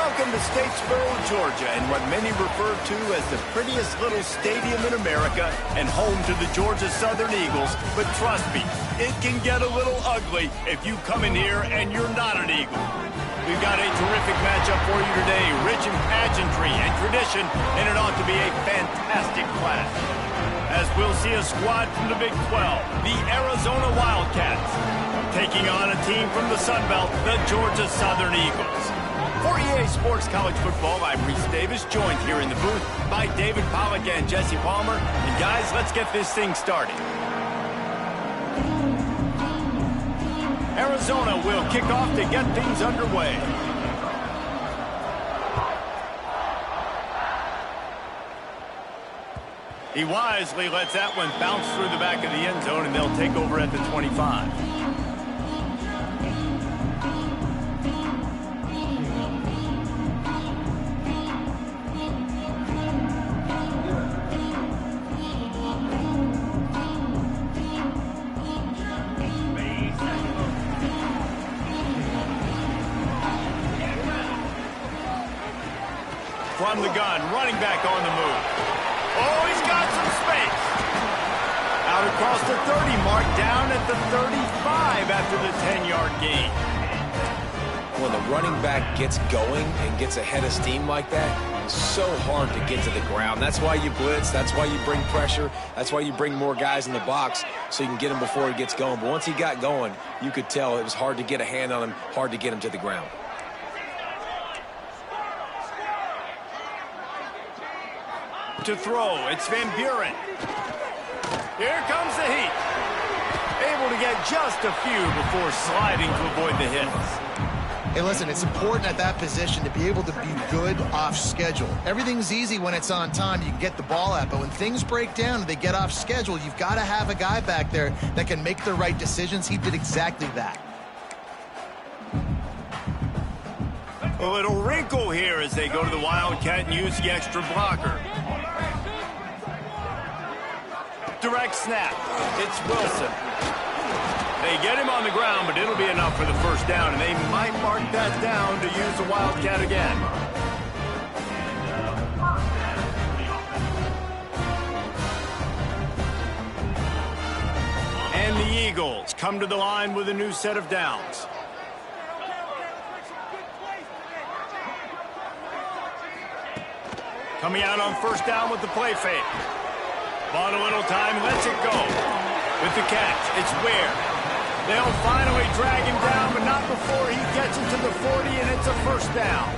Welcome to Statesboro, Georgia, and what many refer to as the prettiest little stadium in America and home to the Georgia Southern Eagles. But trust me, it can get a little ugly if you come in here and you're not an Eagle. We've got a terrific matchup for you today, rich in pageantry and tradition, and it ought to be a fantastic clash. As we'll see a squad from the Big 12, the Arizona Wildcats, taking on a team from the Sun Belt, the Georgia Southern Eagles. For EA Sports College Football, I'm Reese Davis, joined here in the booth by David Pollack and Jesse Palmer. And guys, let's get this thing started. Arizona will kick off to get things underway. He wisely lets that one bounce through the back of the end zone, and they'll take over at the 25. From the gun, running back on the move. Oh, he's got some space. Out across the 30 mark, down at the 35 after the 10-yard gain. When the running back gets going and gets ahead of steam like that, it's so hard to get to the ground. That's why you blitz. That's why you bring pressure. That's why you bring more guys in the box so you can get him before he gets going. But once he got going, you could tell it was hard to get a hand on him, hard to get him to the ground. To throw, it's Van Buren. Here comes the heat. Able to get just a few before sliding to avoid the hits. Hey, listen, it's important at that position to be able to be good off schedule. Everything's easy when it's on time. You can get the ball out, but when things break down and they get off schedule, you've got to have a guy back there that can make the right decisions. He did exactly that. A little wrinkle here as they go to the Wildcat and use the extra blocker. Direct snap. It's Wilson. They get him on the ground, but it'll be enough for the first down, and they might mark that down to use the Wildcat again. And the Eagles come to the line with a new set of downs. Coming out on first down with the play fake. Bought a little time, lets it go. With the catch, it's Ware. They'll finally drag him down, but not before he gets into the 40, and it's a first down.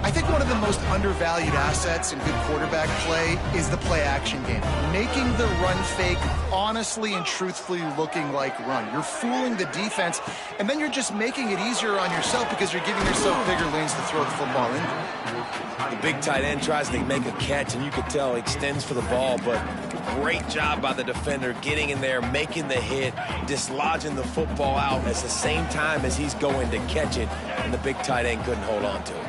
I think one of the most undervalued assets in good quarterback play is the play-action game. Making the run fake honestly and truthfully looking like run. You're fooling the defense, and then you're just making it easier on yourself because you're giving yourself bigger lanes to throw the football in. The big tight end tries to make a catch, and you could tell he extends for the ball, but great job by the defender getting in there, making the hit, dislodging the football out at the same time as he's going to catch it, and the big tight end couldn't hold on to it.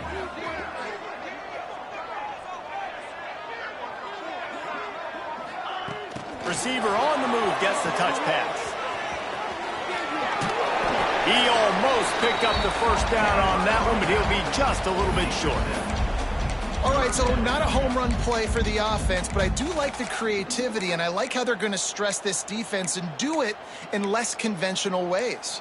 Receiver on the move gets the touch pass. He almost picked up the first down on that one, but he'll be just a little bit short. All right, so not a home run play for the offense, but I do like the creativity, and I like how they're going to stress this defense and do it in less conventional ways.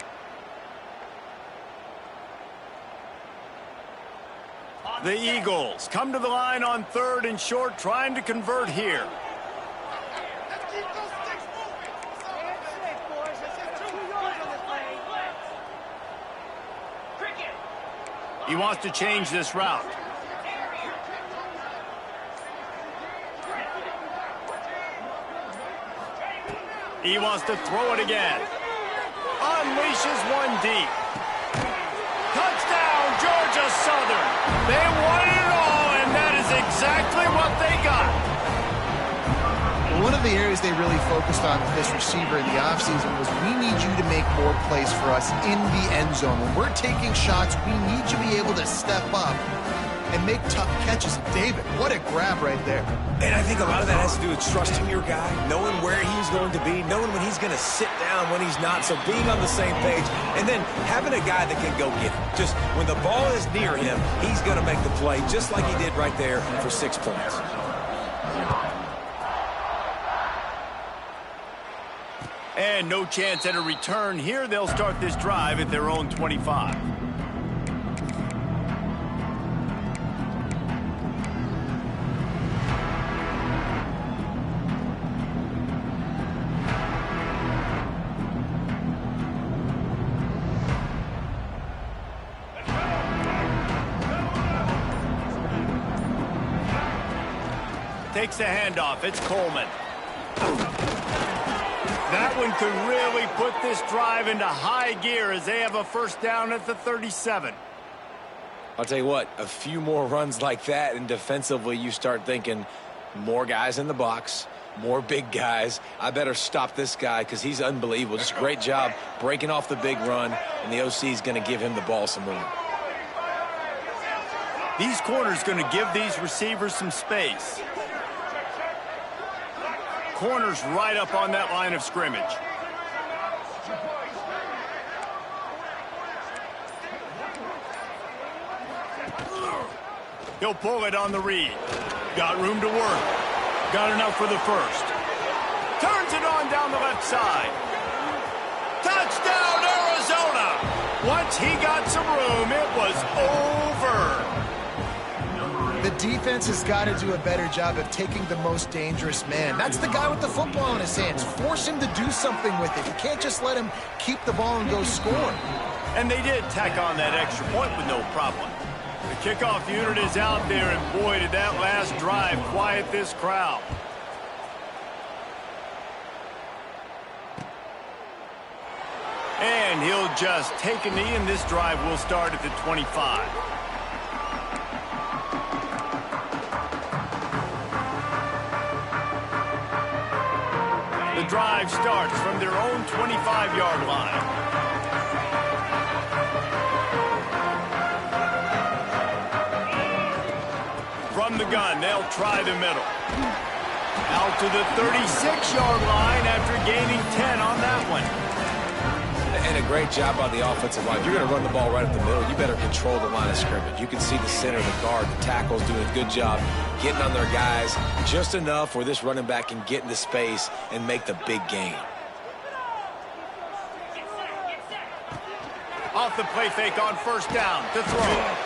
The Eagles come to the line on third and short, trying to convert here. He wants to change this route. He wants to throw it again. Unleashes one deep. Touchdown, Georgia Southern. They wanted it all, and that is exactly what they got. One of the areas they really focused on with this receiver in the offseason was we need you to make more plays for us in the end zone. When we're taking shots, we need you to be able to step up and make tough catches. David, what a grab right there. And I think a lot of that has to do with trusting your guy, knowing where he's going to be, knowing when he's going to sit down, when he's not, so being on the same page, and then having a guy that can go get it. Just when the ball is near him, he's going to make the play, just like he did right there for 6 points. And no chance at a return here. They'll start this drive at their own 25. Takes the handoff. It's Coleman. That one could really put this drive into high gear as they have a first down at the 37. I'll tell you what, a few more runs like that, and defensively you start thinking more guys in the box, more big guys. I better stop this guy because he's unbelievable. Just a great job breaking off the big run, and the OC is going to give him the ball some more. These corners going to give these receivers some space. Corners right up on that line of scrimmage. He'll pull it on the read. Got room to work. Got enough for the first. Turns it on down the left side. Touchdown, Arizona! Once he got some room, it was over. The defense has got to do a better job of taking the most dangerous man. That's the guy with the football in his hands. Force him to do something with it. You can't just let him keep the ball and go score. And they did tack on that extra point with no problem. The kickoff unit is out there, and boy, did that last drive quiet this crowd. And he'll just take a knee, and this drive will start at the 25. The drive starts from their own 25-yard line. From the gun, they'll try the middle. Out to the 36-yard line after gaining 10 on that one. And a great job by the offensive line. If you're going to run the ball right up the middle, you better control the line of scrimmage. You can see the center, the guard, the tackles doing a good job getting on their guys just enough where this running back can get into space and make the big gain. Off the play fake on first down to throw.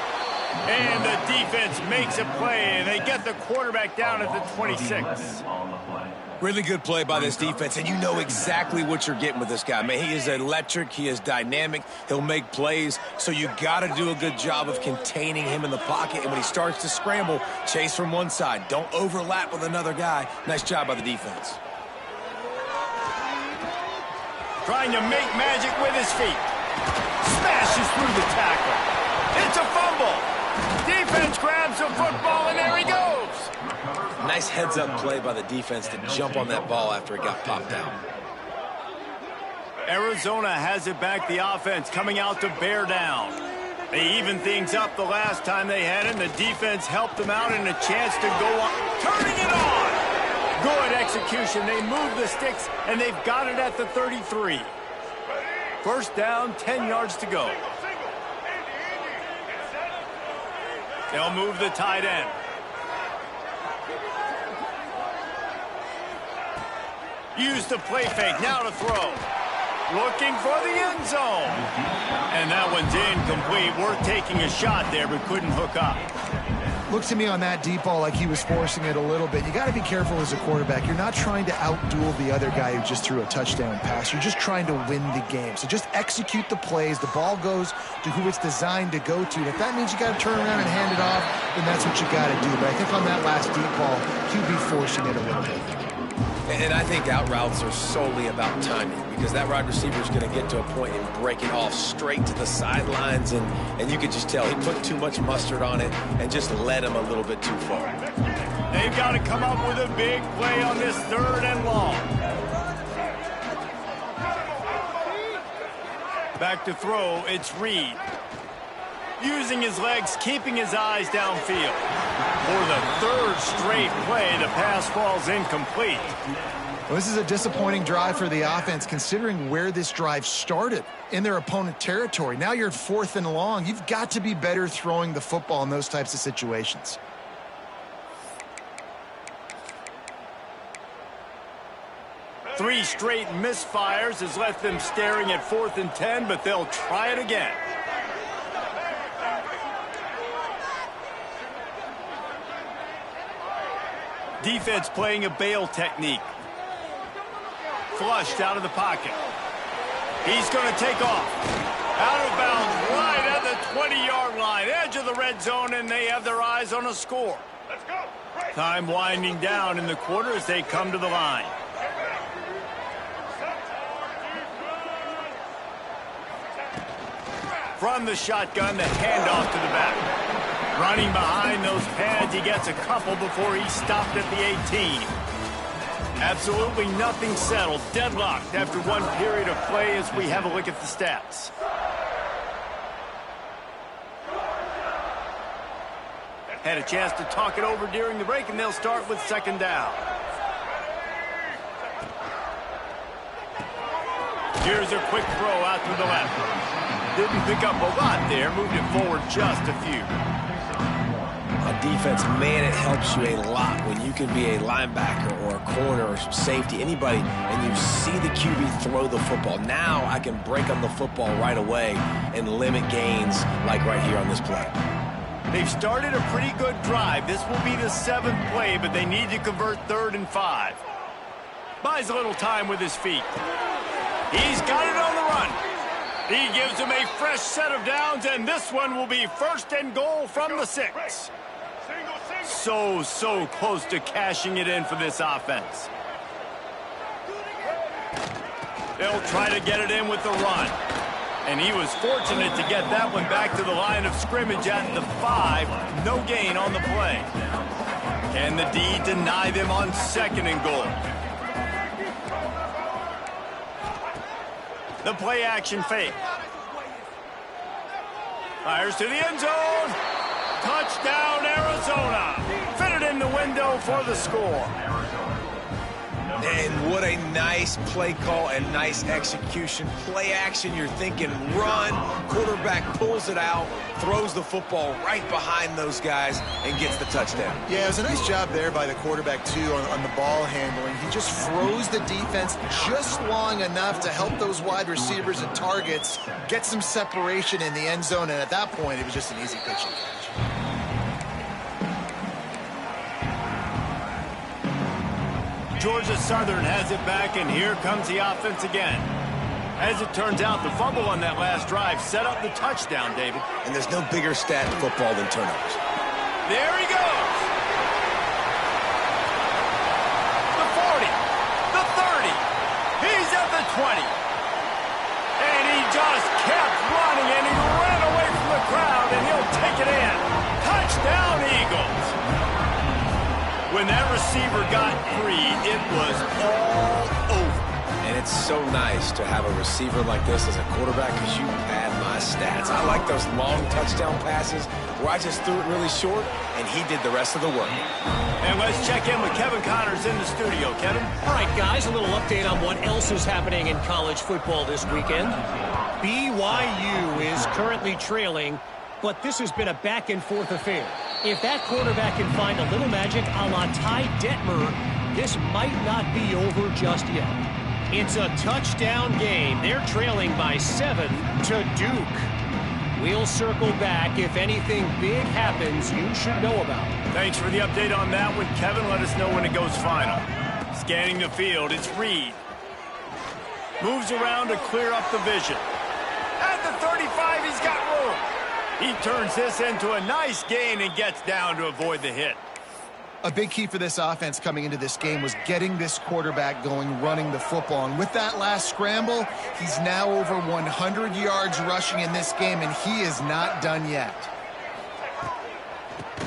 And the defense makes a play, and they get the quarterback down at the 26. Really good play by this defense, and you know exactly what you're getting with this guy. Man, he is electric. He is dynamic. He'll make plays, so you got to do a good job of containing him in the pocket. And when he starts to scramble, chase from one side. Don't overlap with another guy. Nice job by the defense. Trying to make magic with his feet. Smashes through the tackle. It's a fumble. Defense grabs the football, and there he goes. Nice heads-up play by the defense to jump on that ball after it got popped out. Arizona has it back, the offense coming out to bear down. They evened things up the last time they had it, and the defense helped them out and a chance to go on. Turning it on! Good execution. They move the sticks, and they've got it at the 33. First down, 10 yards to go. They'll move the tight end. Use the play fake, now to throw. Looking for the end zone. And that one's incomplete. Worth taking a shot there, but couldn't hook up. Looks to me on that deep ball like he was forcing it a little bit. You got to be careful as a quarterback. You're not trying to outduel the other guy who just threw a touchdown pass. You're just trying to win the game. So just execute the plays. The ball goes to who it's designed to go to. And if that means you got to turn around and hand it off, then that's what you got to do. But I think on that last deep ball, QB forcing it a little bit. And I think out routes are solely about timing because that wide receiver is going to get to a point in breaking off straight to the sidelines, and you could just tell he put too much mustard on it and just led him a little bit too far. They've got to come up with a big play on this third and long. Back to throw, it's Reed. using his legs, keeping his eyes downfield. For the third straight play, the pass falls incomplete. Well, this is a disappointing drive for the offense, considering where this drive started, in their opponent territory. Now you're at 4th and long. You've got to be better throwing the football in those types of situations. Three straight misfires has left them staring at 4th and 10, but they'll try it again. Defense playing a bail technique. Flushed out of the pocket. He's going to take off. Out of bounds right at the 20-yard line. Edge of the red zone, and they have their eyes on a score. Let's go. Time winding down in the quarter as they come to the line. From the shotgun, the handoff to the back. Running behind those pads, he gets a couple before he stopped at the 18. Absolutely nothing settled. Deadlocked after one period of play as we have a look at the stats. Had a chance to talk it over during the break, and they'll start with 2nd down. Here's a quick throw out to the left. Didn't pick up a lot there, moved it forward just a few. On defense, man, it helps you a lot when you can be a linebacker or a corner or safety, anybody, and you see the QB throw the football. Now I can break on the football right away and limit gains like right here on this play. They've started a pretty good drive. This will be the 7th play, but they need to convert 3rd and 5. Buys a little time with his feet. He's got it on the run. He gives him a fresh set of downs, and this one will be 1st and goal from the 6. So close to cashing it in for this offense. They'll try to get it in with the run. And he was fortunate to get that one back to the line of scrimmage at the 5. No gain on the play. Can the D deny them on 2nd and goal? The play action fake. Fires to the end zone. Touchdown, Arizona. Fitted in the window for the score. And what a nice play call and nice execution. Play action, you're thinking run. Quarterback pulls it out, throws the football right behind those guys, and gets the touchdown. Yeah, it was a nice job there by the quarterback, too, on the ball handling. He just froze the defense just long enough to help those wide receivers and targets get some separation in the end zone, and at that point, it was just an easy pitch and catch. Georgia Southern has it back, and here comes the offense again. As it turns out, the fumble on that last drive set up the touchdown, David. And there's no bigger stat in football than turnovers. There he goes. The 40, the 30. He's at the 20. And he just kept running, and he ran away from the crowd, and he'll take it in. Touchdown, Eagles. When that receiver got free, it was all over. And it's so nice to have a receiver like this as a quarterback because you pad my stats. I like those long touchdown passes where I just threw it really short, and he did the rest of the work. And let's check in with Kevin Connors in the studio. Kevin? All right, guys, a little update on what else is happening in college football this weekend. BYU is currently trailing, but this has been a back-and-forth affair. If that quarterback can find a little magic a la Ty Detmer, this might not be over just yet. It's a touchdown game. They're trailing by 7 to Duke. We'll circle back. If anything big happens, you should know about it. Thanks for the update on that one, Kevin. Let us know when it goes final. Scanning the field, it's Reed. Moves around to clear up the vision. At the 35, he's got room. He turns this into a nice gain and gets down to avoid the hit. A big key for this offense coming into this game was getting this quarterback going, running the football. And with that last scramble, he's now over 100 yards rushing in this game, and he is not done yet.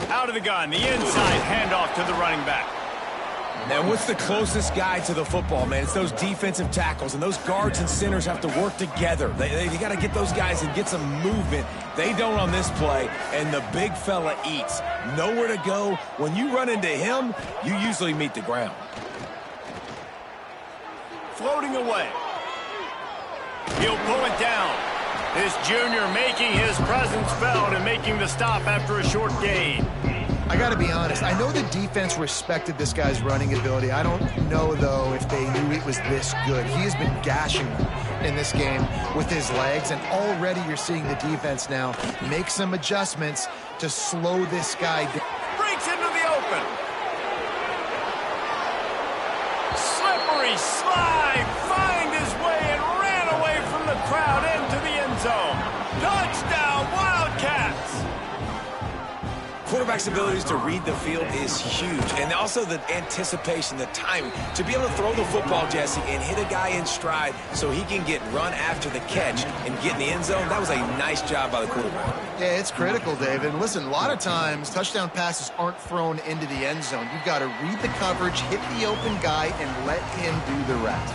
Out of the gun, the inside handoff to the running back. And what's the closest guy to the football, man? It's those defensive tackles, and those guards and centers have to work together. They got to get those guys and get some movement. They don't on this play, and the big fella eats. Nowhere to go. When you run into him, you usually meet the ground. Floating away. He'll pull it down. This junior making his presence felt and making the stop after a short gain. I got to be honest. I know the defense respected this guy's running ability. I don't know, though, if they knew he was this good. He has been gashing them in this game with his legs, and already you're seeing the defense now make some adjustments to slow this guy down. Breaks into the open. Slippery slide. Find his way and ran away from the crowd into the end zone. Touchdown, Wildcats. Quarterback's abilities to read the field is huge, and also the anticipation, the timing. To be able to throw the football, Jesse, and hit a guy in stride so he can get run after the catch and get in the end zone, that was a nice job by the quarterback. Yeah, it's critical, David. And listen, a lot of times touchdown passes aren't thrown into the end zone. You've got to read the coverage, hit the open guy, and let him do the rest.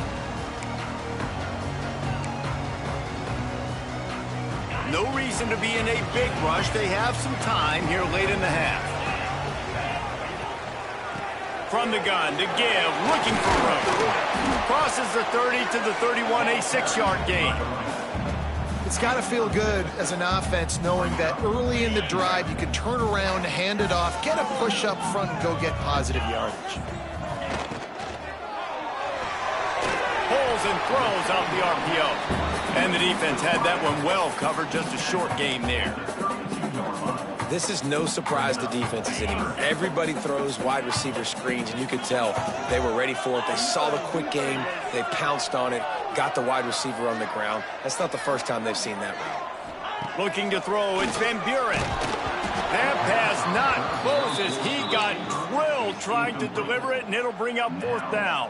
No reason to be in a big rush. They have some time here late in the half. From the gun to give, looking for room. Crosses the 30 to the 31, a 6-yard gain. It's got to feel good as an offense knowing that early in the drive you can turn around, hand it off, get a push up front, and go get positive yardage. Pulls and throws out the RPO. And the defense had that one well covered, just a short game there. This is no surprise to defenses anymore. Everybody throws wide receiver screens, and you could tell they were ready for it. They saw the quick game. They pounced on it, got the wide receiver on the ground. That's not the first time they've seen that route. Looking to throw, it's Van Buren. That pass not close as he got drilled trying to deliver it, and it'll bring up 4th down.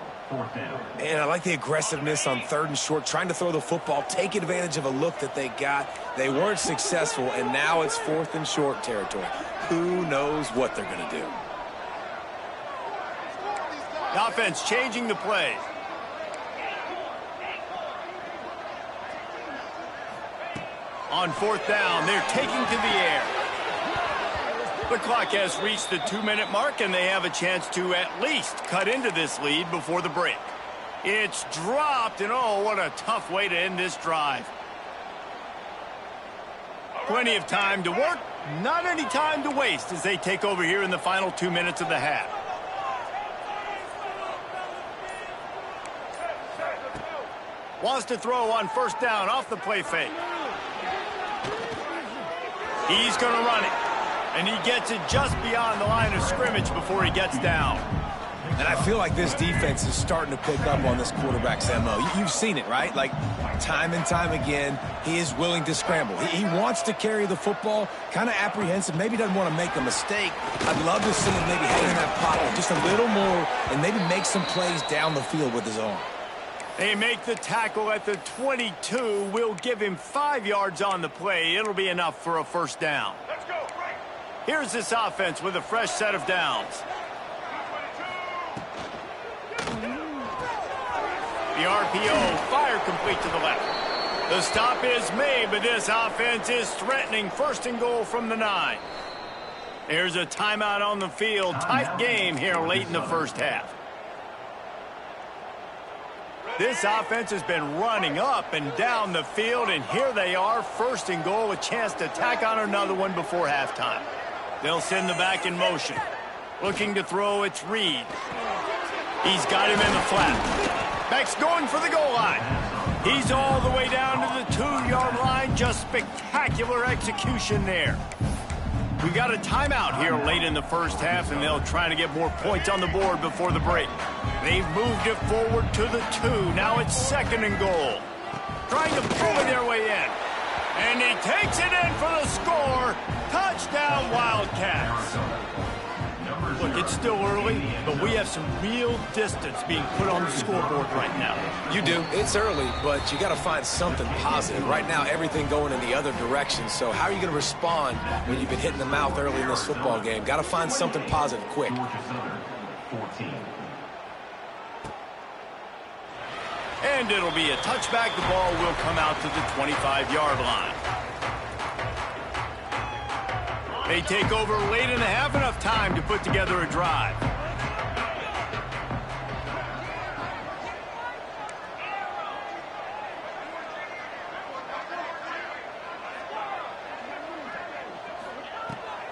And I like the aggressiveness on 3rd and short, trying to throw the football, take advantage of a look that they got. They weren't successful, and now it's 4th and short territory. Who knows what they're going to do? The offense changing the play. On 4th down, they're taking to the air. The clock has reached the 2-minute mark, and they have a chance to at least cut into this lead before the break. It's dropped, and oh, what a tough way to end this drive. Plenty of time to work, not any time to waste as they take over here in the final 2 minutes of the half. Wants to throw on 1st down off the play fake. He's going to run it. And he gets it just beyond the line of scrimmage before he gets down. And I feel like this defense is starting to pick up on this quarterback's MO. You've seen it, right? Like, time and time again, he is willing to scramble. He wants to carry the football, kind of apprehensive, maybe doesn't want to make a mistake. I'd love to see him maybe hang in that pocket just a little more and maybe make some plays down the field with his arm. They make the tackle at the 22. We'll give him 5 yards on the play. It'll be enough for a 1st down. Here's this offense with a fresh set of downs. The RPO, fire complete to the left. The stop is made, but this offense is threatening 1st and goal from the 9. There's a timeout on the field. Tight game here late in the 1st half. This offense has been running up and down the field, and here they are, 1st and goal, a chance to tack on another one before halftime. They'll send the back in motion. Looking to throw, it's Reed. He's got him in the flat. Back's going for the goal line. He's all the way down to the 2-yard line. Just spectacular execution there. We got a timeout here late in the 1st half, and they'll try to get more points on the board before the break. They've moved it forward to the 2. Now it's 2nd and goal. Trying to pull their way in. And he takes it in for the score. Touchdown, Wildcats. Look, it's still early, but we have some real distance being put on the scoreboard right now. You do. It's early, but you got to find something positive. Right now, everything going in the other direction. So how are you going to respond when you've been hitting the mouth early in this football game? Got to find something positive quick. And it'll be a touchback. The ball will come out to the 25-yard line. They take over late in the half, enough time to put together a drive.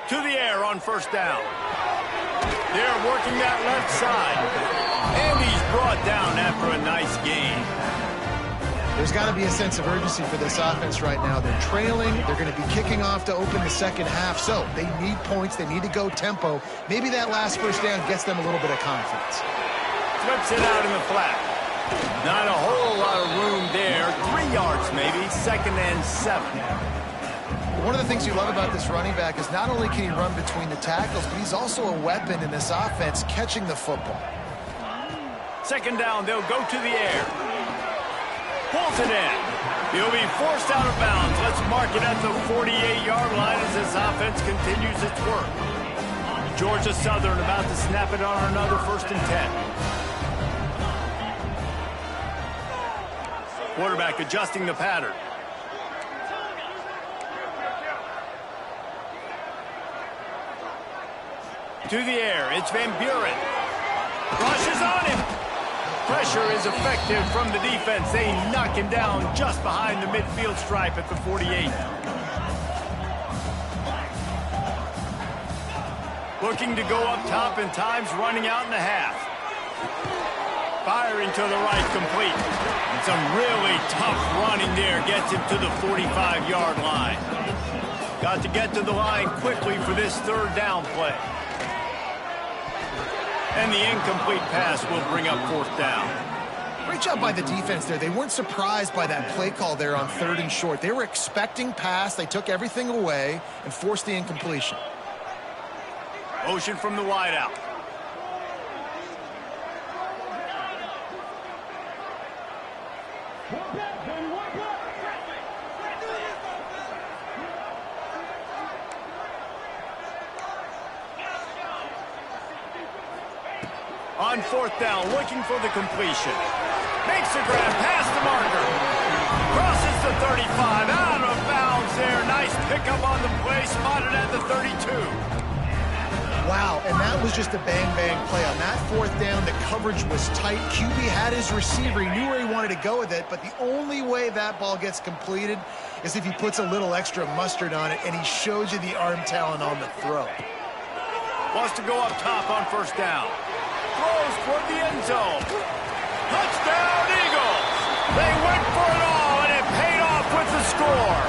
To the air on first down. They're working that left side. And he's brought down after a nice gain. There's got to be a sense of urgency for this offense right now. They're trailing. They're going to be kicking off to open the second half. So they need points. They need to go tempo. Maybe that last first down gets them a little bit of confidence. Flips it out in the flat. Not a whole lot of room there. 3 yards maybe. 2nd and 7. One of the things you love about this running back is not only can he run between the tackles, but he's also a weapon in this offense catching the football. 2nd down, they'll go to the air. Pulls it in. He'll be forced out of bounds. Let's mark it at the 48-yard line as this offense continues its work. Georgia Southern about to snap it on another 1st and 10. Quarterback adjusting the pattern. To the air, it's Van Buren. Rushes on him. Pressure is effective from the defense. They knock him down just behind the midfield stripe at the 48. Looking to go up top, and time's running out in the half. Firing to the right, complete. Some really tough running there gets him to the 45-yard line. Got to get to the line quickly for this 3rd down play. And the incomplete pass will bring up 4th down. Great job by the defense there. They weren't surprised by that play call there on 3rd and short. They were expecting pass. They took everything away and forced the incompletion. Motion from the wideout. On 4th down, looking for the completion. Makes the grab past the marker. Crosses the 35, out of bounds there. Nice pickup on the play, spotted at the 32. Wow, and that was just a bang-bang play. On that 4th down, the coverage was tight. QB had his receiver. He knew where he wanted to go with it, but the only way that ball gets completed is if he puts a little extra mustard on it, and he shows you the arm talent on the throw. Wants to go up top on 1st down. Throws toward the end zone. Touchdown, Eagles! They went for it all, and it paid off with the score.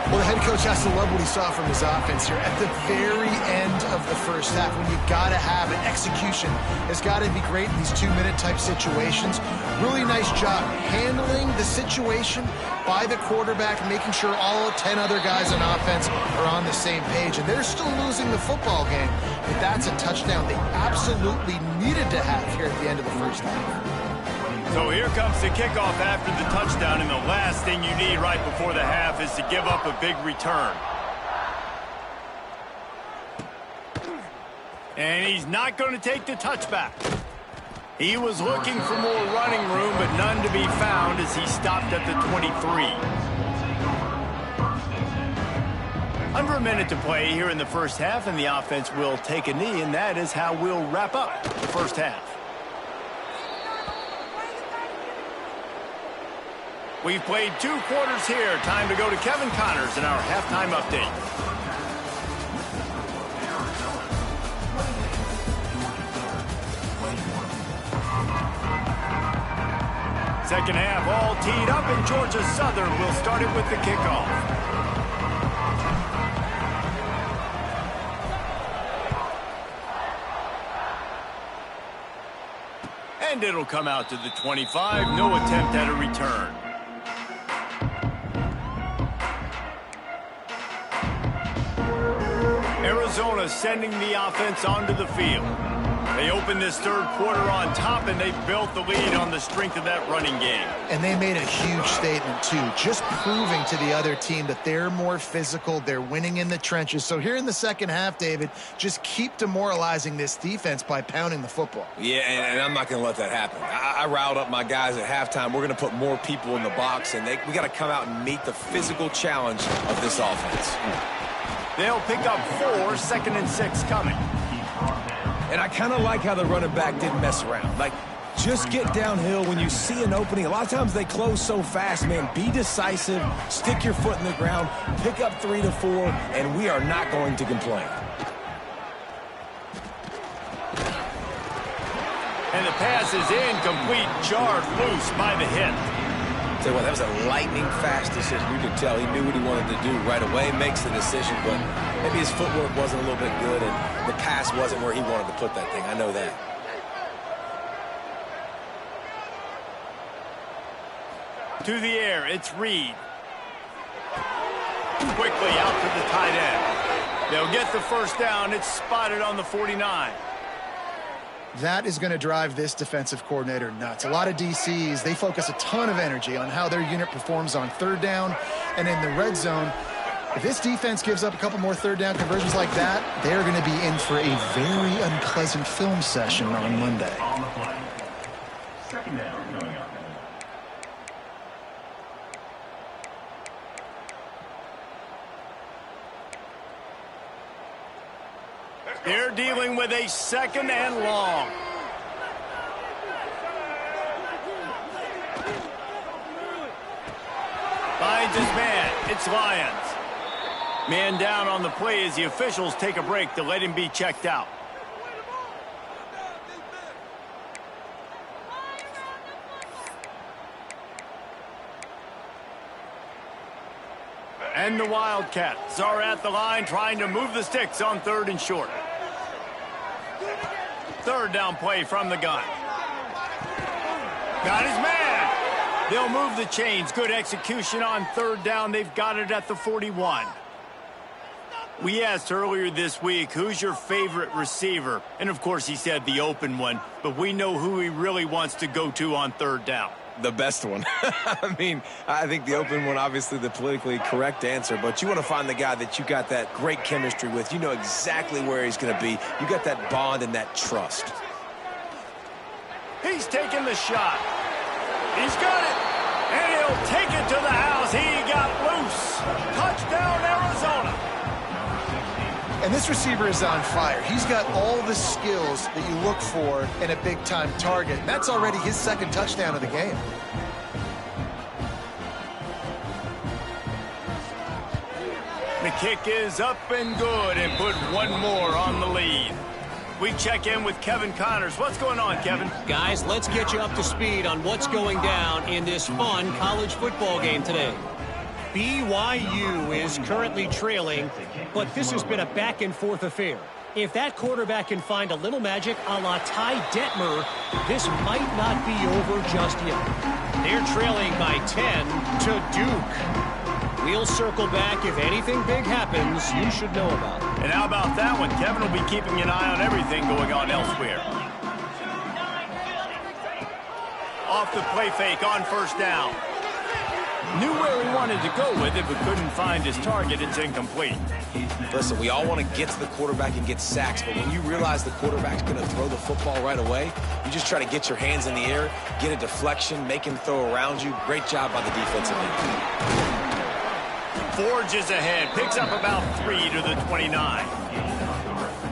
Well, the head coach has to love what he saw from his offense here at the very end of the first half, when you've got to have an execution. It's got to be great in these 2-minute type situations. Really nice job handling the situation by the quarterback, making sure all 10 other guys on offense are on the same page. And they're still losing the football game, but that's a touchdown they absolutely needed to have here at the end of the first half. So here comes the kickoff after the touchdown, and the last thing you need right before the half is to give up a big return. And he's not going to take the touchback. He was looking for more running room, but none to be found as he stopped at the 23. Under a minute to play here in the first half, and the offense will take a knee, and that is how we'll wrap up the first half. We've played 2 quarters here. Time to go to Kevin Connors in our halftime update. Second half all teed up, and Georgia Southern will start it with the kickoff. And it'll come out to the 25. No attempt at a return. Arizona sending the offense onto the field. They opened this 3rd quarter on top, and they built the lead on the strength of that running game. And they made a huge statement, too, just proving to the other team that they're more physical, they're winning in the trenches. So here in the second half, David, just keep demoralizing this defense by pounding the football. Yeah, and I'm not going to let that happen. I riled up my guys at halftime. We're going to put more people in the box, and we got to come out and meet the physical challenge of this offense. They'll pick up 4, 2nd and 6 coming. And I kind of like how the running back didn't mess around. Like, just get downhill when you see an opening. A lot of times they close so fast, man. Be decisive, stick your foot in the ground, pick up 3 to 4, and we are not going to complain. And the pass is incomplete, jarred loose by the hit. Tell you what, that was a lightning-fast decision. You could tell he knew what he wanted to do right away, makes the decision, but maybe his footwork wasn't a little bit good, and the pass wasn't where he wanted to put that thing. I know that. To the air, it's Reed. Quickly out to the tight end. They'll get the first down. It's spotted on the 49. That is going to drive this defensive coordinator nuts. A lot of DCs, they focus a ton of energy on how their unit performs on 3rd down and in the red zone. If this defense gives up a couple more 3rd down conversions like that, they're going to be in for a very unpleasant film session on Monday. On the play. 2nd down coming up. They're dealing with a 2nd and long. Finds his man. It's Lyons. Man down on the play as the officials take a break to let him be checked out. And the Wildcats are at the line trying to move the sticks on 3rd and short. 3rd down play from the gun. Got his man. They'll move the chains. Good execution on 3rd down. They've got it at the 41. We asked earlier this week, who's your favorite receiver? And, of course, he said the open one. But we know who he really wants to go to on 3rd down. The best one. I mean, I think the open one, obviously the politically correct answer, but you want to find the guy that you got that great chemistry with. You know exactly where he's going to be. You got that bond and that trust. He's taking the shot. He's got it. And he'll take it to the house. He got loose. Touchdown, Arizona. And this receiver is on fire. He's got all the skills that you look for in a big-time target. And that's already his 2nd touchdown of the game. The kick is up and good and put one more on the lead. We check in with Kevin Connors. What's going on, Kevin? Guys, let's get you up to speed on what's going down in this fun college football game today. BYU is currently trailing, but this has been a back-and-forth affair. If that quarterback can find a little magic a la Ty Detmer, this might not be over just yet. They're trailing by 10 to Duke. We'll circle back if anything big happens you should know about. And how about that one? Kevin will be keeping an eye on everything going on elsewhere. Off the play fake on 1st down. Knew where he wanted to go with it, but couldn't find his target. It's incomplete. Listen, we all want to get to the quarterback and get sacks, but when you realize the quarterback's going to throw the football right away, you just try to get your hands in the air, get a deflection, make him throw around you. Great job by the defensive end. Forges ahead, picks up about 3 to the 29.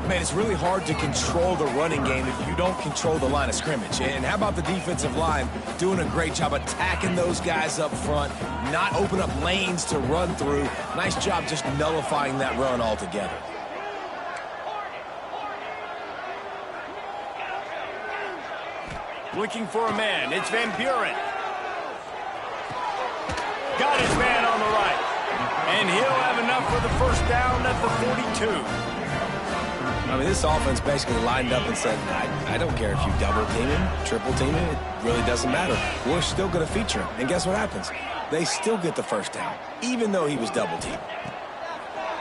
Man, it's really hard to control the running game if you don't control the line of scrimmage. And how about the defensive line doing a great job attacking those guys up front, not open up lanes to run through. Nice job just nullifying that run altogether. Looking for a man. It's Van Buren. Got his man on the right. And he'll have enough for the first down at the 42. I mean, this offense basically lined up and said, I don't care if you double team him, triple team him, it really doesn't matter. We're still going to feature him. And guess what happens? They still get the first down, even though he was double teamed.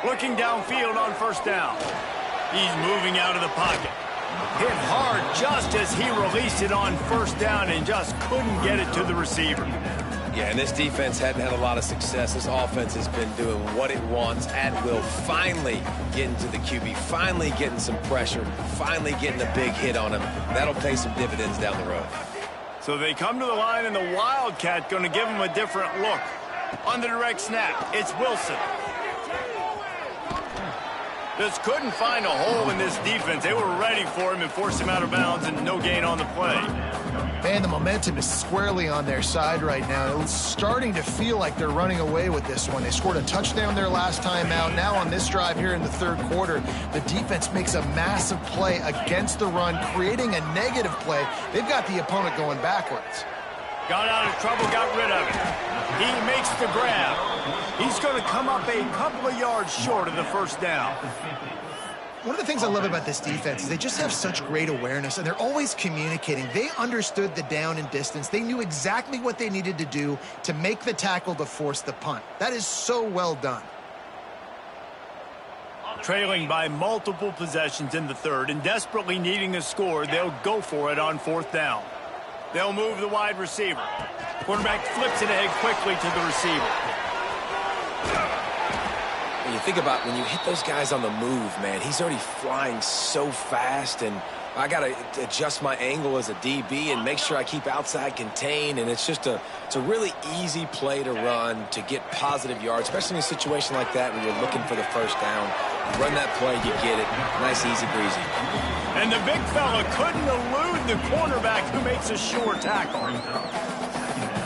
Looking downfield on 1st down. He's moving out of the pocket. Hit hard just as he released it on 1st down and just couldn't get it to the receiver. Yeah, and this defense hadn't had a lot of success. This offense has been doing what it wants at will, finally getting to the QB, finally getting some pressure, finally getting a big hit on him. That'll pay some dividends down the road. So they come to the line, and the Wildcat going to give them a different look. On the direct snap, it's Wilson. Just couldn't find a hole in this defense. They were ready for him and forced him out of bounds, and no gain on the play. Man, the momentum is squarely on their side right now. It's starting to feel like they're running away with this one. They scored a touchdown their last time out. Now on this drive here in the third quarter, the defense makes a massive play against the run, creating a negative play. They've got the opponent going backwards. Got out of trouble, got rid of it. He makes the grab. He's going to come up a couple of yards short of the first down. One of the things I love about this defense is they just have such great awareness, and they're always communicating. They understood the down and distance. They knew exactly what they needed to do to make the tackle to force the punt. That is so well done. Trailing by multiple possessions in the third and desperately needing a score, they'll go for it on fourth down. They'll move the wide receiver. Quarterback flips it ahead quickly to the receiver. When you think about when you hit those guys on the move, man, he's already flying so fast, and I got to adjust my angle as a DB and make sure I keep outside contained, and it's a really easy play to run to get positive yards, especially in a situation like that when you're looking for the first down. You run that play, you get it. Nice, easy breezy. And the big fella couldn't elude the cornerback who makes a sure tackle.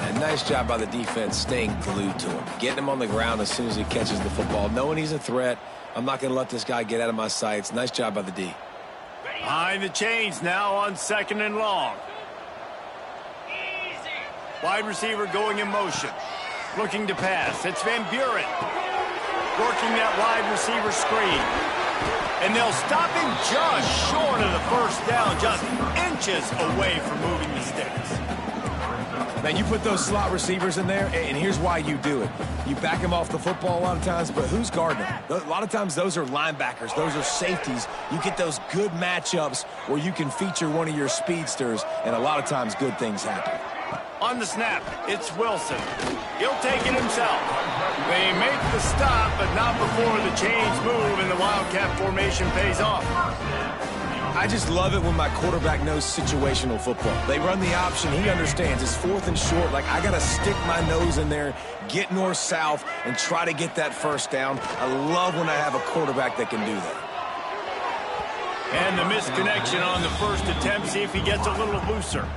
And nice job by the defense staying glued to him, getting him on the ground as soon as he catches the football, knowing he's a threat. I'm not going to let this guy get out of my sights. Nice job by the D. Behind the chains now on second and long. Wide receiver going in motion. Looking to pass. It's Van Buren. Working that wide receiver screen. And they'll stop him just short of the first down, just inches away from moving the sticks. Man, you put those slot receivers in there, and here's why you do it. You back them off the football a lot of times, but who's guarding them? A lot of times those are linebackers. Those are safeties. You get those good matchups where you can feature one of your speedsters, and a lot of times good things happen. On the snap, it's Wilson. He'll take it himself. They make the stop, but not before the chains move and the Wildcat formation pays off. I just love it when my quarterback knows situational football. They run the option. He understands. It's fourth and short. Like, I got to stick my nose in there, get north-south, and try to get that first down. I love when I have a quarterback that can do that. And the misconnection on the first attempt. See if he gets a little looser.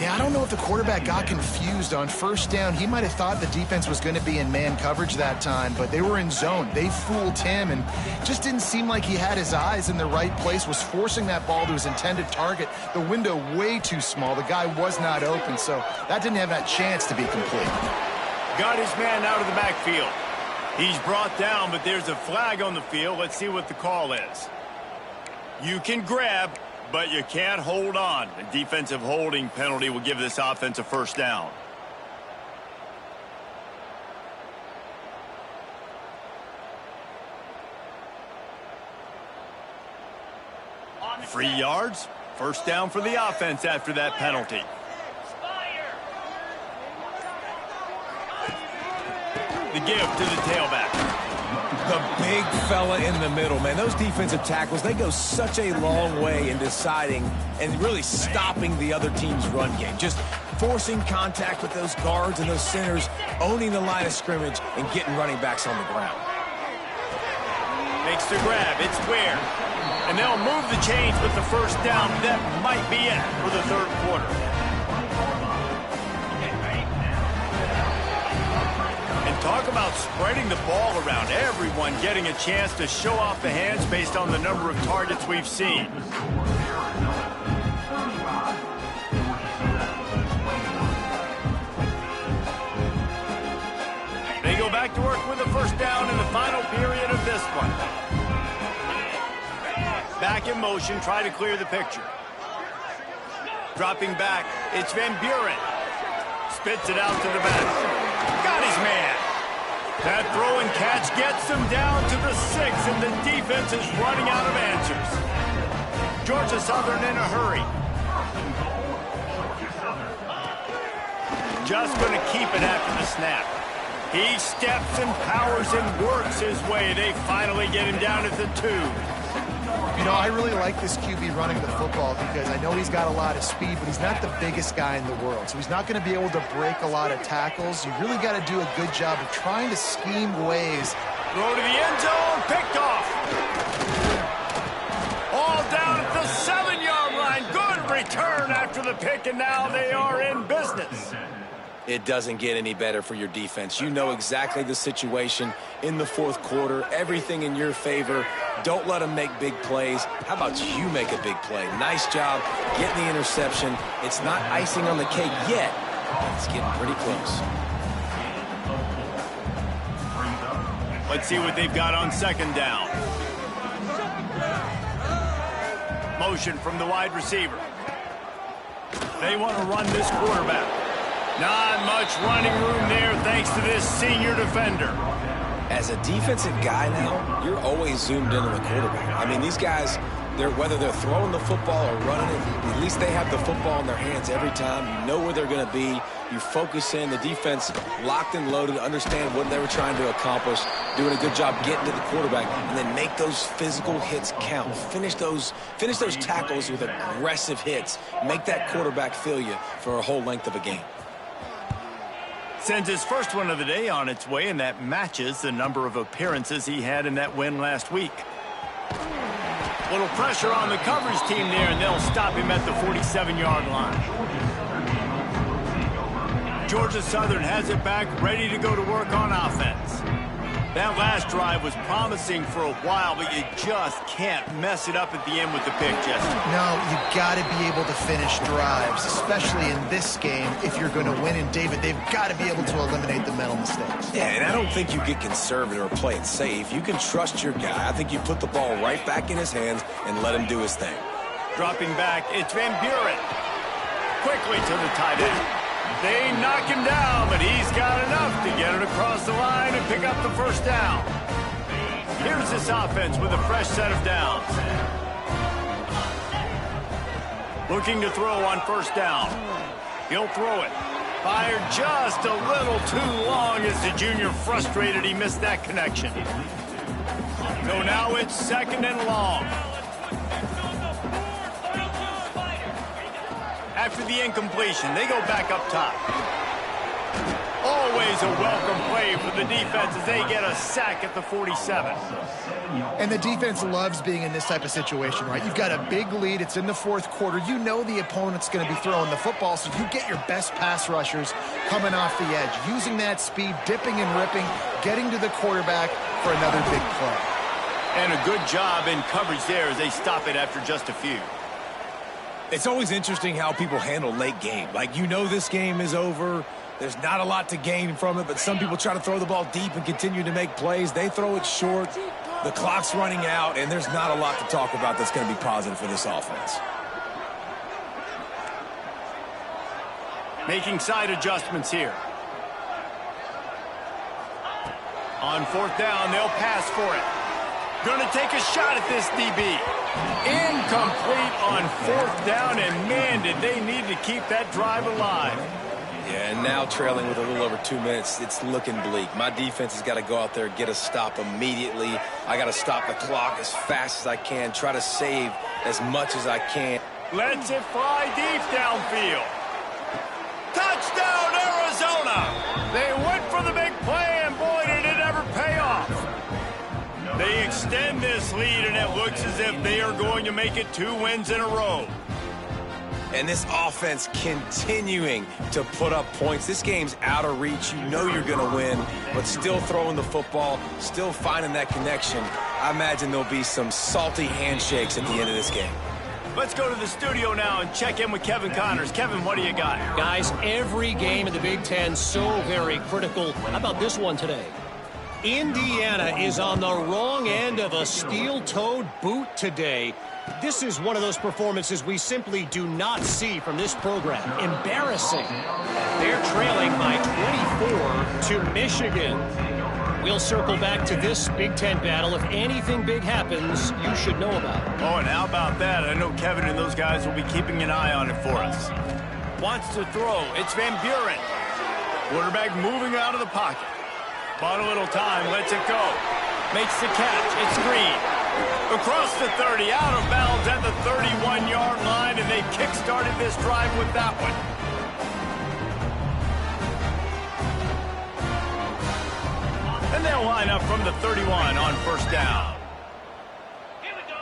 Yeah, I don't know if the quarterback got confused on first down. He might have thought the defense was going to be in man coverage that time, but they were in zone. They fooled him, and just didn't seem like he had his eyes in the right place, was forcing that ball to his intended target. The window way too small. The guy was not open, so that didn't have that chance to be complete. Got his man out of the backfield. He's brought down, but there's a flag on the field. Let's see what the call is. You can grab, but you can't hold on. A defensive holding penalty will give this offense a first down. Free yards, first down for the offense after that penalty. The give to the tailback. The big fella in the middle, man. Those defensive tackles, they go such a long way in deciding and really stopping the other team's run game. Just forcing contact with those guards and those centers, owning the line of scrimmage, and getting running backs on the ground. Makes the grab. It's Ware. And they'll move the chains with the first down. That might be it for the third quarter. Talk about spreading the ball around. Everyone getting a chance to show off the hands based on the number of targets we've seen. They go back to work with the first down in the final period of this one. Back in motion, try to clear the picture. Dropping back, it's Van Buren. Spits it out to the back. Got his man. That throw and catch gets them down to the 6, and the defense is running out of answers. Georgia Southern in a hurry. Just going to keep it after the snap. He steps and powers and works his way. They finally get him down at the 2. You know, I really like this QB running the football because I know he's got a lot of speed, but he's not the biggest guy in the world. So he's not going to be able to break a lot of tackles. You really got to do a good job of trying to scheme ways. Throw to the end zone, picked off. All down at the 7-yard line. Good return after the pick, and now they are in business. It doesn't get any better for your defense. You know exactly the situation in the fourth quarter, everything in your favor. Don't let them make big plays. How about you make a big play? Nice job getting the interception. It's not icing on the cake yet, but it's getting pretty close. Let's see what they've got on second down. Motion from the wide receiver. They want to run this quarterback. Not much running room there thanks to this senior defender. As a defensive guy now, you're always zoomed in on the quarterback. I mean, these guys, whether they're throwing the football or running it, at least they have the football in their hands every time. You know where they're going to be. You focus in. The defense locked and loaded, understand what they were trying to accomplish, doing a good job getting to the quarterback, and then make those physical hits count. Finish those tackles with aggressive hits. Make that quarterback feel you for a whole length of a game. Sends his first one of the day on its way, and that matches the number of appearances he had in that win last week. Little pressure on the coverage team there, and they'll stop him at the 47-yard line. Georgia Southern has it back, ready to go to work on offense. That last drive was promising for a while, but you just can't mess it up at the end with the pick, Jesse. No, you got to be able to finish drives, especially in this game. If you're going to win, and David, they've got to be able to eliminate the mental mistakes. Yeah, and I don't think you get conservative or play it safe. You can trust your guy. I think you put the ball right back in his hands and let him do his thing. Dropping back, it's Van Buren. Quickly to the tight end. They knock him down, but he's got enough to get it across the line and pick up the first down. Here's this offense with a fresh set of downs. Looking to throw on first down. He'll throw it. Fired just a little too long as the junior frustrated he missed that connection. So now it's second and long. After the incompletion, they go back up top. Always a welcome play for the defense as they get a sack at the 47. And the defense loves being in this type of situation, right? You've got a big lead. It's in the fourth quarter. You know the opponent's going to be throwing the football, so you get your best pass rushers coming off the edge, using that speed, dipping and ripping, getting to the quarterback for another big play. And a good job in coverage there as they stop it after just a few. It's always interesting how people handle late game. Like, you know this game is over. There's not a lot to gain from it, but some people try to throw the ball deep and continue to make plays. They throw it short. The clock's running out, and there's not a lot to talk about that's going to be positive for this offense. Making side adjustments here. On fourth down, they'll pass for it. Going to take a shot at this DB. Incomplete on fourth down, and man, did they need to keep that drive alive. Yeah, and now trailing with a little over 2 minutes, it's looking bleak. My defense has got to go out there and get a stop immediately. I got to stop the clock as fast as I can, try to save as much as I can. Lets it fly deep downfield. Touchdown, Arizona! They went for the big play, and boy, did it ever pay off. They extend this lead, and it looks as if they are going to make it 2 wins in a row. And this offense continuing to put up points. This game's out of reach. You know you're going to win, but still throwing the football, still finding that connection. I imagine there'll be some salty handshakes at the end of this game. Let's go to the studio now and check in with Kevin Connors. Kevin, what do you got? Guys, every game in the Big Ten so very critical. How about this one today? Indiana is on the wrong end of a steel-toed boot today. This is one of those performances we simply do not see from this program. Embarrassing. They're trailing by 24 to Michigan. We'll circle back to this Big Ten battle. If anything big happens, you should know about it. Oh, and how about that? I know Kevin and those guys will be keeping an eye on it for us. Wants to throw. It's Van Buren. Quarterback moving out of the pocket. Bought a little time. Lets it go. Makes the catch. It's Green. Across the 30, out of bounds at the 31-yard line, and they kick-started this drive with that one. And they'll line up from the 31 on first down. Here we go.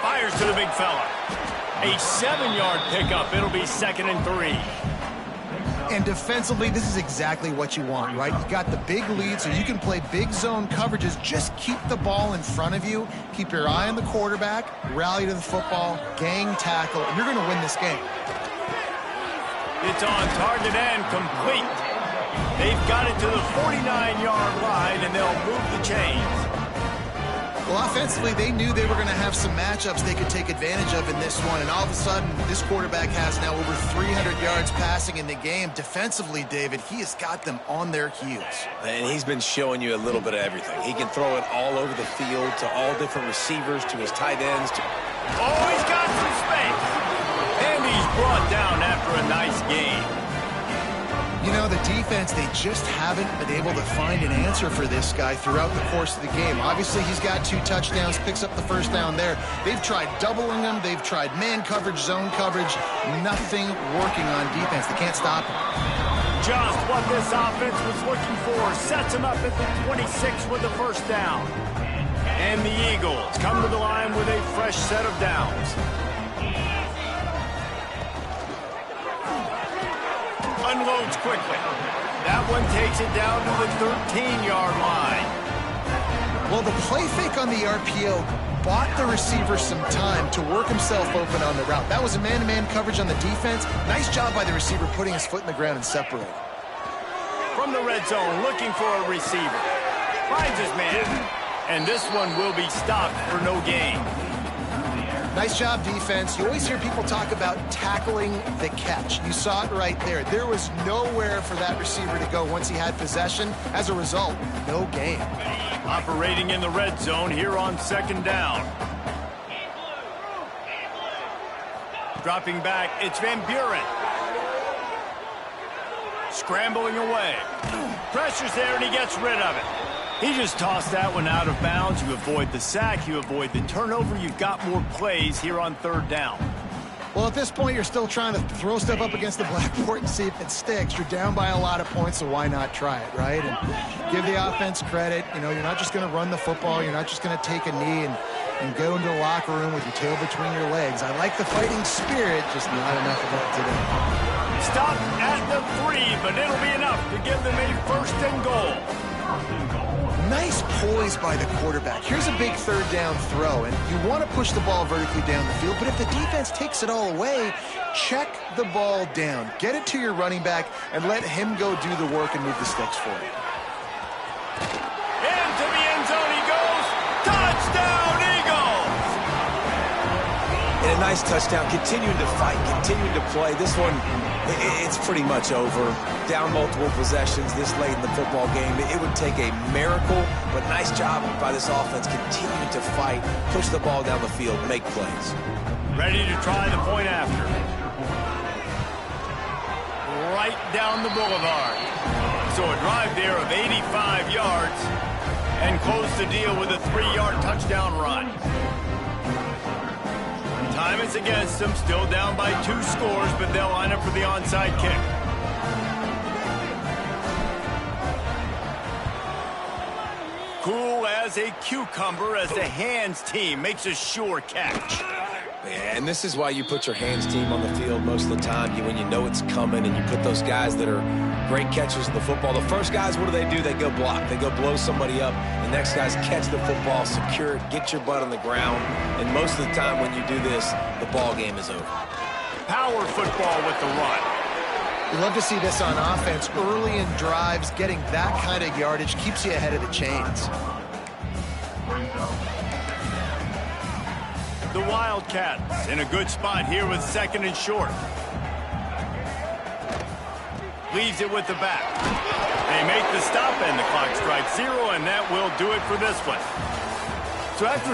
Fires to the big fella. A 7-yard pickup. It'll be 2nd and 3. And defensively, this is exactly what you want, right? You got the big lead, so you can play big zone coverages. Just keep the ball in front of you. Keep your eye on the quarterback. Rally to the football. Gang tackle. And you're going to win this game. It's on target and complete. They've got it to the 49-yard line, and they'll move the chains. Well, offensively, they knew they were going to have some matchups they could take advantage of in this one, and all of a sudden, this quarterback has now over 300 yards passing in the game. Defensively, David, he has got them on their heels. And he's been showing you a little bit of everything. He can throw it all over the field to all different receivers, to his tight ends. Oh, he's got some space. And he's brought down after a nice game. You know, the defense, they just haven't been able to find an answer for this guy throughout the course of the game. Obviously, he's got 2 touchdowns, picks up the first down there. They've tried doubling him. They've tried man coverage, zone coverage. Nothing working on defense. They can't stop him. Just what this offense was looking for. Sets him up at the 26 with the first down. And the Eagles come to the line with a fresh set of downs. Unloads quickly. That one takes it down to the 13-yard line. Well, the play fake on the RPO bought the receiver some time to work himself open on the route. That was a man-to-man coverage on the defense. Nice job by the receiver putting his foot in the ground and separating. From the red zone, looking for a receiver. Finds his man. And this one will be stopped for no gain. Nice job, defense. You always hear people talk about tackling the catch. You saw it right there. There was nowhere for that receiver to go once he had possession. As a result, no gain. Operating in the red zone here on 2nd down. Dropping back, it's Van Buren. Scrambling away. Pressure's there, and he gets rid of it. He just tossed that one out of bounds. You avoid the sack, you avoid the turnover. You've got more plays here on 3rd down. Well, at this point, you're still trying to throw stuff up against the blackboard and see if it sticks. You're down by a lot of points, so why not try it, right? And give the offense credit. You know, you're not just going to run the football. You're not just going to take a knee and go into the locker room with your tail between your legs. I like the fighting spirit, just not enough of that today. Stop at the 3, but it'll be enough to give them a 1st and goal. Nice poise by the quarterback. Here's a big 3rd down throw, and you want to push the ball vertically down the field, but if the defense takes it all away, check the ball down. Get it to your running back and let him go do the work and move the sticks for you. Into the end zone he goes. Touchdown, Eagles! And a nice touchdown, continuing to fight, continuing to play. This one, it's pretty much over. Down multiple possessions this late in the football game. It would take a miracle, but nice job by this offense continuing to fight, push the ball down the field, make plays. Ready to try the point after. Right down the boulevard. So a drive there of 85 yards and close the deal with a 3-yard touchdown run. Time is against them, still down by 2 scores, but they'll line up for the onside kick. Cool as a cucumber as the hands team makes a sure catch. Yeah, and this is why you put your hands team on the field most of the time. When you know it's coming, and you put those guys that are great catchers of the football. The first guys, what do? They go block. They go blow somebody up. The next guys catch the football, secure it, get your butt on the ground. And most of the time when you do this, the ball game is over. Power football with the run. We love to see this on offense. Early in drives, getting that kind of yardage keeps you ahead of the chains. The Wildcats in a good spot here with 2nd and short. Leaves it with the back. They make the stop, and the clock strikes 0, and that will do it for this one. So after